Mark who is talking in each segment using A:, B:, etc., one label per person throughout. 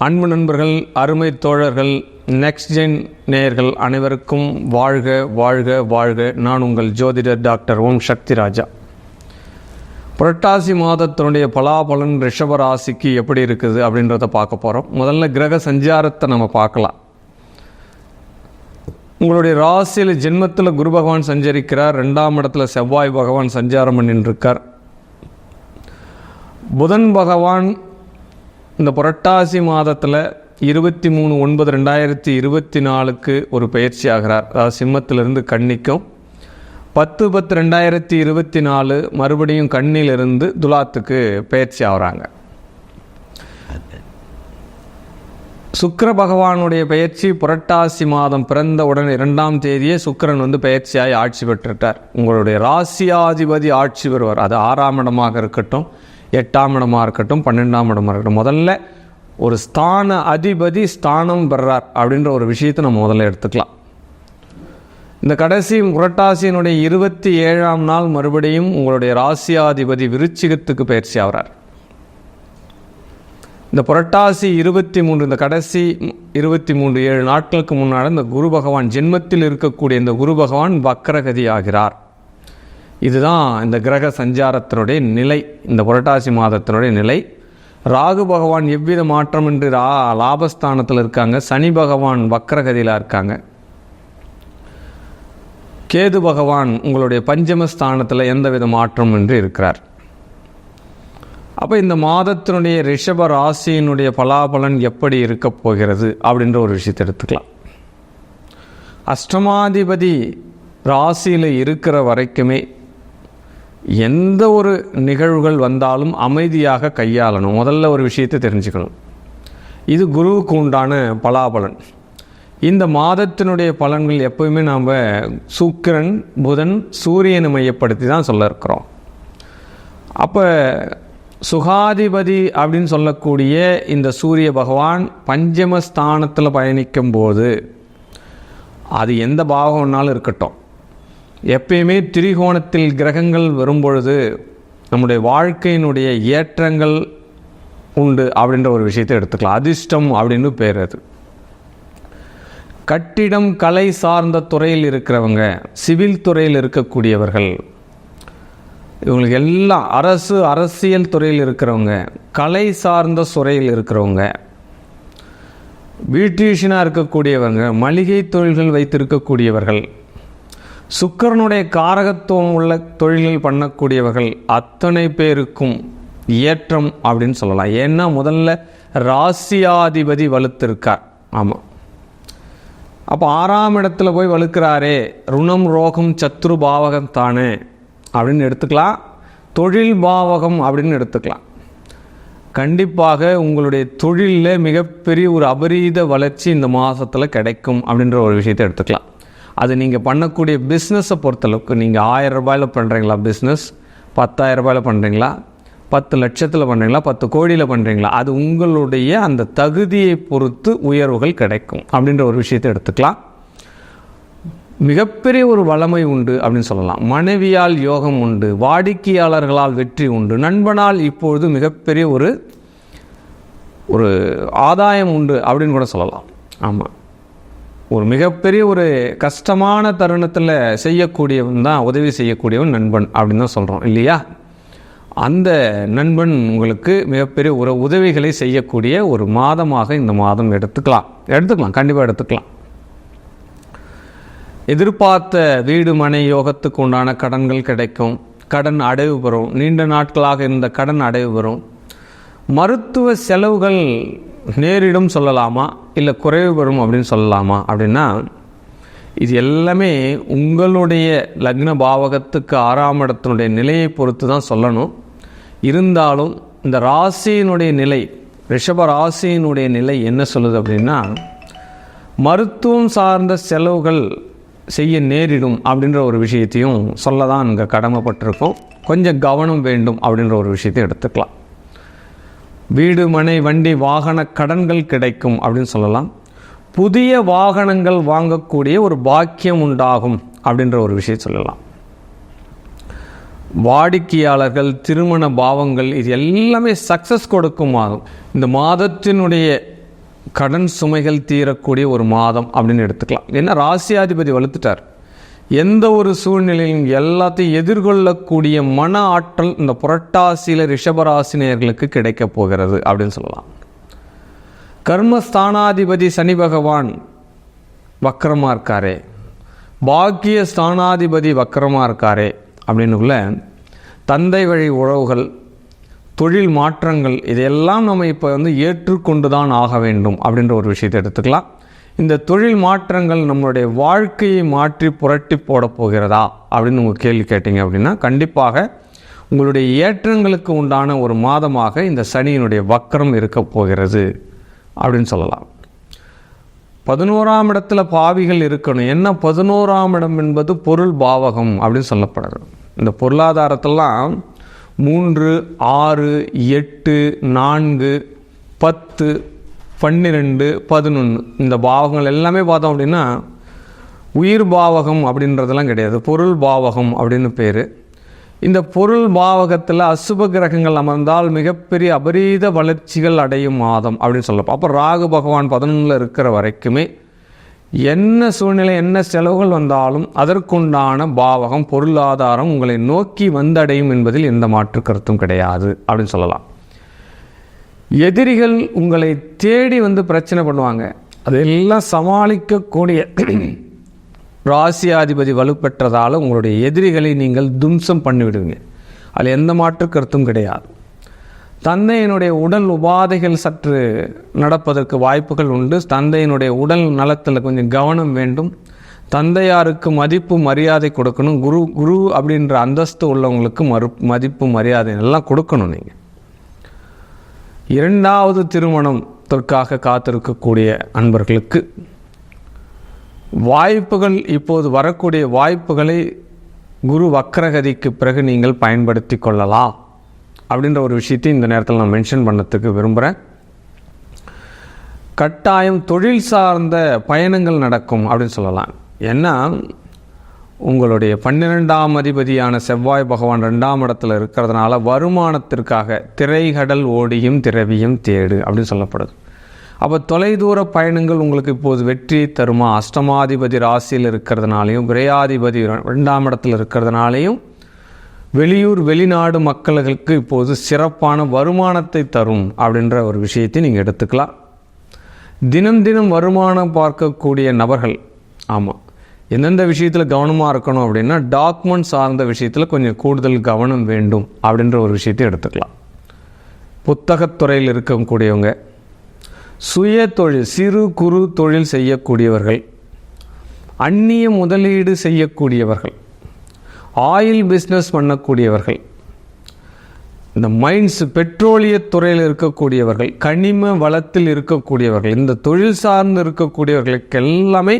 A: அன்பு நண்பர்கள், அருமை தோழர்கள், நெக்ஸ்ட் ஜென் நேயர்கள் அனைவருக்கும் வாழ்க வாழ்க வாழ்க. நான் உங்கள் ஜோதிடர் டாக்டர் ஓம் சக்தி ராஜா. புரட்டாசி மாதத்தினுடைய பலாபலன் ரிஷப ராசிக்கு எப்படி இருக்குது அப்படின்றத பார்க்க போகிறோம். முதல்ல கிரக சஞ்சாரத்தை நம்ம பார்க்கலாம். உங்களுடைய ராசியில் ஜென்மத்தில் குரு பகவான் சஞ்சரிக்கிறார். 2ஆம் இடத்துல செவ்வாய் பகவான் சஞ்சாரம் பண்ணிட்டுருக்கார். புதன் பகவான் இந்த புரட்டாசி மாதத்தில் 23/9/2024 ஒரு பயிற்சி ஆகிறார். அதாவது சிம்மத்திலிருந்து கன்னிக்கும் 10/10/2024 மறுபடியும் கன்னியிலிருந்து துலாத்துக்கு பயிற்சி ஆகிறாங்க. சுக்கிர பகவானுடைய பயிற்சி புரட்டாசி மாதம் பிறந்த உடனே 2ஆம் தேதியே சுக்கிரன் பயிற்சியாகி ஆட்சி பெற்றுட்டார். உங்களுடைய ராசியாதிபதி ஆட்சி பெறுவார். அது 6ஆம் இடமாக இருக்கட்டும், 8ஆம் இடமாக இருக்கட்டும், 12ஆம் இடமாக இருக்கட்டும். முதல்ல ஒரு ஸ்தான அதிபதி ஸ்தானம் பெறார் அப்படின்ற ஒரு விஷயத்தை நம்ம முதல்ல எடுத்துக்கலாம். இந்த கடைசி புரட்டாசியினுடைய 27ஆம் நாள் மறுபடியும் உங்களுடைய ராசியாதிபதி விருச்சிகத்துக்கு பயிற்சி ஆகிறார். இந்த புரட்டாசி 23 இந்த கடைசி 23 7 நாட்களுக்கு முன்னால் இந்த குரு பகவான் ஜென்மத்தில் இருக்கக்கூடிய இந்த குரு பகவான் வக்ரகதி ஆகிறார். இதுதான் இந்த கிரக சஞ்சாரத்தினுடைய நிலை, இந்த புரட்டாசி மாதத்தினுடைய நிலை. ராகு பகவான் எவ்வித மாற்றமின்றி லாபஸ்தானத்தில் இருக்காங்க. சனி பகவான் வக்ரகதியில் இருக்காங்க. கேது பகவான் உங்களுடைய பஞ்சமஸ்தானத்தில் எந்தவித மாற்றமின்றி இருக்கிறார். அப்போ இந்த மாதத்தினுடைய ரிஷப ராசியினுடைய பலாபலன் எப்படி இருக்க போகிறது அப்படின்ற ஒரு விஷயத்தை எடுத்துக்கலாம். அஷ்டமாதிபதி ராசியில் இருக்கிற வரைக்குமே எந்த ஒரு நிகழ்வுகள் வந்தாலும் அமைதியாக கையாளணும். முதல்ல ஒரு விஷயத்தை தெரிஞ்சுக்கணும். இது குருவுக்கு உண்டான பலாபலன். இந்த மாதத்தினுடைய பலன்கள் எப்போயுமே நாம் சுக்கிரன், புதன், சூரியனை மையப்படுத்தி தான் சொல்ல இருக்கிறோம். அப்போ சுகாதிபதி அப்படின்னு சொல்லக்கூடிய இந்த சூரிய பகவான் பஞ்சமஸ்தானத்தில் பயணிக்கும் போது அது எந்த பாகம்னாலும் இருக்கட்டும், எப்பயுமே திரிகோணத்தில் கிரகங்கள் வரும்பொழுது நம்முடைய வாழ்க்கையினுடைய ஏற்றங்கள் உண்டு அப்படின்ற ஒரு விஷயத்தை எடுத்துக்கலாம். அதிர்ஷ்டம் அப்படின்னு பேர். அது கட்டிடம் கலை சார்ந்த துறையில் இருக்கிறவங்க, சிவில் துறையில் இருக்கக்கூடியவர்கள், இவங்களுக்கு எல்லாம் அரசியல் துறையில் இருக்கிறவங்க, கலை சார்ந்த துறையில் இருக்கிறவங்க, பியூட்டிஷியனாக இருக்கக்கூடியவங்க, மளிகை தொழில்கள் வைத்திருக்கக்கூடியவர்கள், சுக்கிரனுடைய காரகத்துவம் உள்ள தொழில்கள் பண்ணக்கூடியவர்கள் அத்தனை பேருக்கும் ஏற்றம் அப்படின்னு சொல்லலாம். ஏன்னா முதல்ல ராசியாதிபதி வலுத்திருக்கார். ஆமாம், அப்போ 6ஆம் இடத்துல போய் வலுக்கிறாரே, ருணம் ரோகம் சத்ரு பாவகம் தானே அப்படின்னு எடுத்துக்கலாம். தொழில் பாவகம் அப்படின்னு எடுத்துக்கலாம். கண்டிப்பாக உங்களுடைய தொழிலில் மிகப்பெரிய ஒரு அபரீத வளர்ச்சி இந்த மாதத்தில் கிடைக்கும் அப்படின்ற ஒரு விஷயத்தை எடுத்துக்கலாம். அது நீங்கள் பண்ணக்கூடிய பிஸ்னஸை பொறுத்தளவுக்கு, நீங்கள் 1000 ரூபாயில் பண்ணுறீங்களா பிஸ்னஸ், 10,000 ரூபாயில் பண்ணுறீங்களா, 10 லட்சத்தில் பண்ணுறீங்களா, 10 கோடியில் பண்ணுறீங்களா, அது உங்களுடைய அந்த தகுதியை பொறுத்து உயர்வுகள் கிடைக்கும் அப்படின்ற ஒரு விஷயத்தை எடுத்துக்கலாம். மிகப்பெரிய ஒரு வளமை உண்டு அப்படின்னு சொல்லலாம். மனைவியால் யோகம் உண்டு, வாடிக்கையாளர்களால் வெற்றி உண்டு, நண்பனால் இப்பொழுது மிகப்பெரிய ஒரு ஆதாயம் உண்டு அப்படின்னு கூட சொல்லலாம். ஆமாம், ஒரு மிகப்பெரிய ஒரு கஷ்டமான தருணத்தில் செய்யக்கூடியவன் தான், உதவி செய்யக்கூடியவன் நண்பன் அப்படின்னு தான் சொல்கிறோம் இல்லையா? அந்த நண்பன் உங்களுக்கு மிகப்பெரிய ஒரு உதவிகளை செய்யக்கூடிய ஒரு மாதமாக இந்த மாதம் எடுத்துக்கலாம். கண்டிப்பாக எடுத்துக்கலாம். எதிர்பார்த்த வீடு மனை யோகத்துக்கு உண்டான கடன்கள் கிடைக்கும். கடன் அடைவு பெறும். நீண்ட நாட்களாக இருந்த கடன் அடைவு பெறும். மருத்துவ செலவுகள் நேரிடும் சொல்லலாமா, இல்லை குறைவு பெறும் அப்படின்னு சொல்லலாமா அப்படின்னா, இது எல்லாமே உங்களுடைய லக்ன பாவகத்துக்கு 6ஆம் இடத்தினுடைய நிலையை பொறுத்து தான் சொல்லணும். இருந்தாலும் இந்த ராசியினுடைய நிலை, ரிஷப ராசியினுடைய நிலை என்ன சொல்லுது அப்படின்னா, மருத்துவம் சார்ந்த செலவுகள் செய்ய நேரிடும் அப்படின்ற ஒரு விஷயத்தையும் சொல்ல தான் இங்கே கடமைப்பட்டிருக்கோம். கொஞ்சம் கவனம் வேண்டும் அப்படின்ற ஒரு விஷயத்தை எடுத்துக்கலாம். வீடு மனை வண்டி வாகன கடன்கள் கிடைக்கும் அப்படின்னு சொல்லலாம். புதிய வாகனங்கள் வாங்கக்கூடிய ஒரு பாக்கியம் உண்டாகும் அப்படின்ற ஒரு விஷயம் சொல்லலாம். வாடிக்கையாளர்கள், திருமண பாவங்கள், இது எல்லாமே சக்ஸஸ் கொடுக்கும் மாதம். இந்த மாதத்தினுடைய கடன் சுமைகள் தீரக்கூடிய ஒரு மாதம் அப்படின்னு எடுத்துக்கலாம். ஏன்னா ராசியாதிபதி வலுத்துட்டார். எந்த ஒரு சூழ்நிலையும் எல்லாத்தையும் எதிர்கொள்ளக்கூடிய மன ஆற்றல் இந்த புரட்டாசியில் ரிஷபராசினியர்களுக்கு கிடைக்க போகிறது அப்படின்னு சொல்லலாம். கர்மஸ்தானாதிபதி சனி பகவான் வக்கரமாக இருக்காரே, பாக்கிய ஸ்தானாதிபதி வக்கரமாக இருக்காரே அப்படின்னுக்குள்ள தந்தை வழி உறவுகள், தொழில் மாற்றங்கள், இதையெல்லாம் நம்ம இப்போ ஏற்றுக்கொண்டு தான் ஆக வேண்டும் அப்படின்ற ஒரு விஷயத்தை எடுத்துக்கலாம். இந்த தொழில் மாற்றங்கள் நம்மளுடைய வாழ்க்கையை மாற்றி புரட்டி போட போகிறதா அப்படின்னு உங்கள் கேள்வி கேட்டீங்க அப்படின்னா, கண்டிப்பாக உங்களுடைய ஏற்றங்களுக்கு உண்டான ஒரு மாதமாக இந்த சனியினுடைய வக்கரம் இருக்க போகிறது அப்படின்னு சொல்லலாம். 11ஆம் இடத்துல பாவிகள் இருக்கணும். என்ன 11ஆம் இடம் என்பது பொருள் பாவகம் அப்படின்னு சொல்லப்படுறது. இந்த பொருளாதாரத்தெல்லாம் 3, 6, 8, 4, 10, 12, 11 இந்த பாவகங்கள் எல்லாமே பார்த்தோம் அப்படின்னா உயிர் பாவகம் அப்படின்றதெல்லாம் கிடையாது, பொருள் பாவகம் அப்படின்னு பேர். இந்த பொருள் பாவகத்தில் அசுப கிரகங்கள் அமர்ந்தால் மிகப்பெரிய அபரீத வளர்ச்சிகள் அடையும் மாதம் அப்படின்னு சொல்லப்போ, அப்போ ராகு பகவான் 11 இருக்கிற வரைக்குமே என்ன சூழ்நிலை என்ன செலவுகள் வந்தாலும் அதற்குண்டான பாவகம் பொருளாதாரம் உங்களை நோக்கி வந்தடையும் என்பதில் எந்த மாற்று கருத்தும் கிடையாது அப்படின்னு சொல்லலாம். எதிரிகள் உங்களை தேடி பிரச்சனை பண்ணுவாங்க, அதெல்லாம் சமாளிக்கக்கூடிய ராசியாதிபதி வலுப்பெற்றதால் உங்களுடைய எதிரிகளை நீங்கள் தும்சம் பண்ணிவிடுவீங்க. அதில் எந்த மாற்று கருத்தும் கிடையாது. தந்தையினுடைய உடல் உபாதைகள் சற்று நடப்பதற்கு வாய்ப்புகள் உண்டு. தந்தையினுடைய உடல் நலத்தில் கொஞ்சம் கவனம் வேண்டும். தந்தையாருக்கு மதிப்பு மரியாதை கொடுக்கணும். குரு அப்படின்ற அந்தஸ்து உள்ளவங்களுக்கு மதிப்பு மரியாதை எல்லாம் கொடுக்கணும். நீங்கள் 2வது திருமணத்திற்காக காத்திருக்கக்கூடிய அன்பர்களுக்கு வாய்ப்புகள், இப்போது வரக்கூடிய வாய்ப்புகளை குரு வக்ரகதிக்கு பிறகு நீங்கள் பயன்படுத்தி கொள்ளலாம் அப்படின்ற ஒரு விஷயத்தை இந்த நேரத்தில் நான் மென்ஷன் பண்ணத்துக்கு விரும்புகிறேன். கட்டாயம் தொழில் சார்ந்த பயணங்கள் நடக்கும் அப்படின்னு சொல்லலாம். ஏன்னா உங்களுடைய 12ஆம் அதிபதியான செவ்வாய் பகவான் 2ஆம் இடத்துல இருக்கிறதுனால வருமானத்திற்காக திரைகடல் ஓடியும் திரவியும் தேடு அப்படின்னு சொல்லப்படுது. அப்போ தொலைதூர பயணங்கள் உங்களுக்கு இப்போது வெற்றி தருமா? அஷ்டமாதிபதி ராசியில் இருக்கிறதுனாலையும் விரையாதிபதி 2ஆம் இடத்துல இருக்கிறதுனாலையும் வெளியூர் வெளிநாடு மக்களுக்கு இப்போது சிறப்பான வருமானத்தை தரும் அப்படின்ற ஒரு விஷயத்தை நீங்கள் எடுத்துக்கலாம். தினம் தினம் வருமானம் பார்க்கக்கூடிய நபர்கள், ஆமாம், எந்தெந்த விஷயத்தில் கவனமாக இருக்கணும் அப்படின்னா டாக்குமெண்ட் சார்ந்த விஷயத்தில் கொஞ்சம் கூடுதல் கவனம் வேண்டும் அப்படின்ற ஒரு விஷயத்தை எடுத்துக்கலாம். புத்தகத்துறையில் இருக்கக்கூடியவங்க, சுய தொழில் சிறு குறு தொழில் செய்யக்கூடியவர்கள், அந்நிய முதலீடு செய்யக்கூடியவர்கள், ஆயில் பிஸ்னஸ் பண்ணக்கூடியவர்கள், இந்த மைன்ஸ் பெட்ரோலிய துறையில் இருக்கக்கூடியவர்கள், கனிம வளத்தில் இருக்கக்கூடியவர்கள், இந்த தொழில் சார்ந்து இருக்கக்கூடியவர்களுக்கு எல்லாமே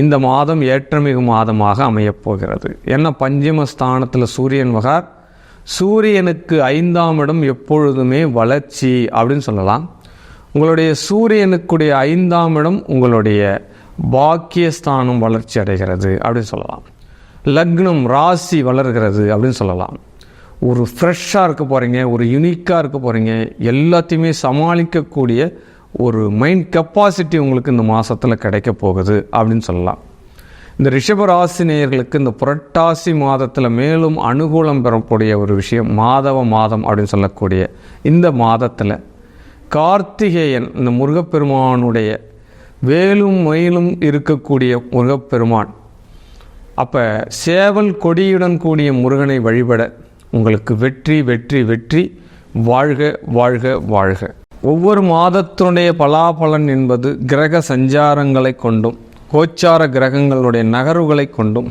A: இந்த மாதம் ஏற்றமிகு மாதமாக அமையப்போகிறது. ஏன்னா பஞ்சமஸ்தானத்தில் சூரியன் வகார், சூரியனுக்கு 5ஆம் இடம் எப்பொழுதுமே வளர்ச்சி அப்படின்னு சொல்லலாம். உங்களுடைய சூரியனுக்குடைய 5ஆம் இடம் உங்களுடைய பாக்கியஸ்தானம் வளர்ச்சி அடைகிறது அப்படின்னு சொல்லலாம். லக்னம் ராசி வளர்கிறது அப்படின்னு சொல்லலாம். ஒரு ஃப்ரெஷ்ஷாக இருக்க போகிறீங்க, ஒரு யூனிக்காக இருக்க போகிறீங்க, எல்லாத்தையுமே சமாளிக்கக்கூடிய ஒரு மைண்ட் கெப்பாசிட்டி உங்களுக்கு இந்த மாதத்தில் கிடைக்க போகுது அப்படின்னு சொல்லலாம். இந்த ரிஷபராசி நேயர்களுக்கு இந்த புரட்டாசி மாதத்தில் மேலும் அனுகூலம் பெறக்கூடிய ஒரு விஷயம் மாதவ மாதம் அப்படின்னு சொல்லக்கூடிய இந்த மாதத்தில் கார்த்திகேயன், இந்த முருகப்பெருமானுடைய வேலும் மயிலும் இருக்கக்கூடிய முருகப்பெருமான், அப்போ சேவல் கொடியுடன் கூடிய முருகனை வழிபட உங்களுக்கு வெற்றி வெற்றி வெற்றி. வாழ்க வாழ்க வாழ்க. ஒவ்வொரு மாதத்தினுடைய பலாபலன் என்பது கிரக சஞ்சாரங்களை கொண்டும் கோச்சார கிரகங்களுடைய நகர்வுகளை கொண்டும்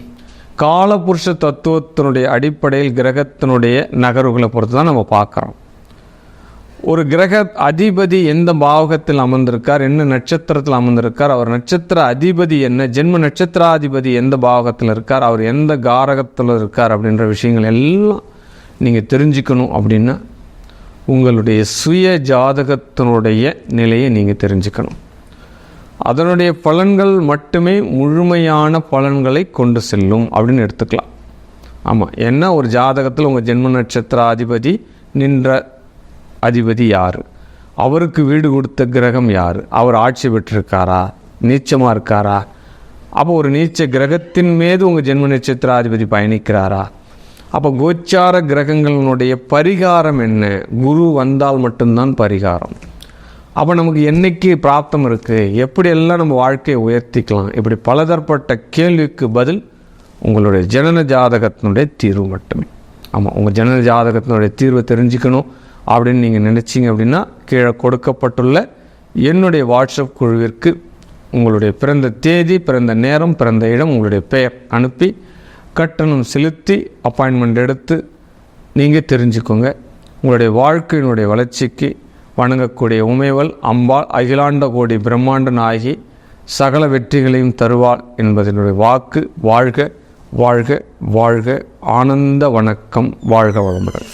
A: காலபுருஷ தத்துவத்தினுடைய அடிப்படையில் கிரகத்தினுடைய நகர்வுகளை பொறுத்து தான் நம்ம பார்க்குறோம். ஒரு கிரக அதிபதி எந்த பாவகத்தில் அமர்ந்திருக்கார், என்ன நட்சத்திரத்தில் அமர்ந்திருக்கார், அவர் நட்சத்திர அதிபதி என்ன, ஜென்ம நட்சத்திராதிபதி எந்த பாவகத்தில் இருக்கார், அவர் எந்த காரகத்தில் இருக்கார் அப்படின்ற விஷயங்கள் எல்லாம் நீங்கள் தெரிஞ்சுக்கணும். அப்படின்னா உங்களுடைய சுய ஜாதகத்தினுடைய நிலையை நீங்கள் தெரிஞ்சுக்கணும். அதனுடைய பலன்கள் மட்டுமே முழுமையான பலன்களை கொண்டு செல்லும் அப்படின்னு எடுத்துக்கலாம். ஆமாம், ஏன்னா ஒரு ஜாதகத்தில் உங்கள் ஜென்ம நட்சத்திர அதிபதி நின்ற அதிபதி யார், அவருக்கு வீடு கொடுத்த கிரகம் யார்? அவர் ஆட்சி பெற்றிருக்காரா, நீச்சமாக இருக்காரா? அப்போ ஒரு நீச்ச கிரகத்தின் மீது உங்கள் ஜென்ம நட்சத்திராதிபதி பயணிக்கிறாரா? அப்போ கோச்சார கிரகங்களினுடைய பரிகாரம் என்ன? குரு வந்தால் மட்டும்தான் பரிகாரம். அப்போ நமக்கு என்னைக்கு பிராப்தம் இருக்குது, எப்படியெல்லாம் நம்ம வாழ்க்கையை உயர்த்திக்கலாம், இப்படி பலதரப்பட்ட கேள்விக்கு பதில் உங்களுடைய ஜனன ஜாதகத்தினுடைய தீர்வு மட்டுமே. ஆமாம், உங்கள் ஜனன ஜாதகத்தினுடைய தீர்வை தெரிஞ்சுக்கணும் அப்படின்னு நீங்கள் நினச்சிங்க அப்படின்னா கீழே கொடுக்கப்பட்டுள்ள என்னுடைய வாட்ஸ்அப் குழுவிற்கு உங்களுடைய பிறந்த தேதி, பிறந்த நேரம், பிறந்த இடம், உங்களுடைய பெயர் அனுப்பி கட்டணம் செலுத்தி அப்பாயின்மெண்ட் எடுத்து நீங்கள் தெரிஞ்சுக்கோங்க. உங்களுடைய வாழ்க்கையினுடைய வளர்ச்சிக்கு வணங்கக்கூடிய உமைவல் அம்பாள் அகிலாண்ட கோடி பிரம்மாண்ட நாயகி சகல வெற்றிகளையும் தருவாள் என்பதனுடைய வாக்கு. வாழ்க வாழ்க வாழ்க. ஆனந்த வணக்கம். வாழ்க வளமுடன்.